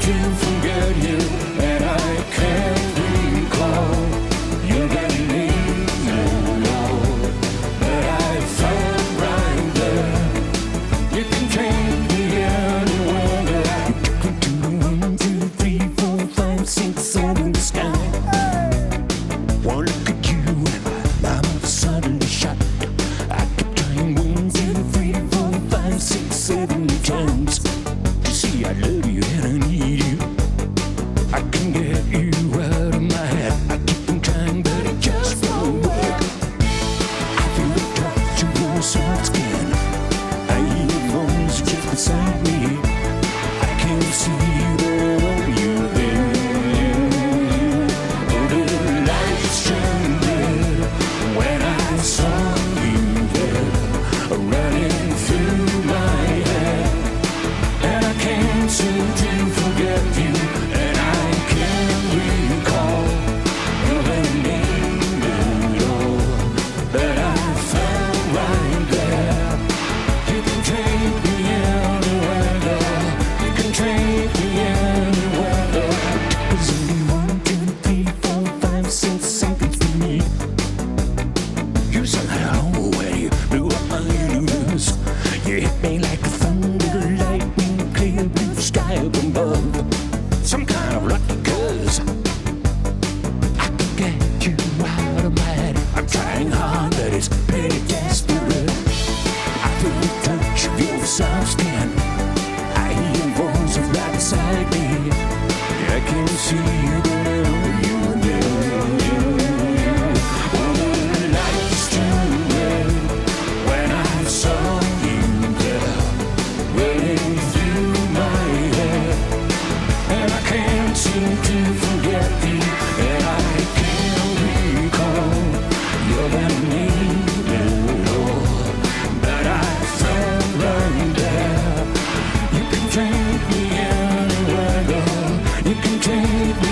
to forget you, and I can't recall your very name, Lord. But I found right there. You can take me anywhere that I can do. 1, 2, 3, 4, 5, 6, 7, the sky. One look at you, I'm suddenly shot. I keep trying 1, 2, 3, 4, 5, 6, 7 times to see I love you and I need you. I can get you out of my head. I keep on trying, but it just won't work. I feel the touch of your soft skin. I hear your voice just beside me. I can't see you, but I know you there. Oh, the lights turned red when I saw you there, running through my head. And I can't seem to forget you, and I can't recall your very name at all. But I found right there. You can take me anywhere, girl. You can take me anywhere, girl. There's only 1, 2, 3, 4, 5, 6 seconds to me. You somehow when you blew up my universe. You hit me like a thunder, lightning, clear blue sky up above. Some kind of lucky cause I can get you out of my head. I'm trying hard, but it's pretty desperate. I feel the touch of your soft skin. I hear your voice right beside me. I can't see you, but I know you're there. Oh, the lights turned red when I saw you there, running through my head. And I can't seem to forget you, and I can't recall your very name, Lord. But I found right there. You can take me anywhere, girl. You can take me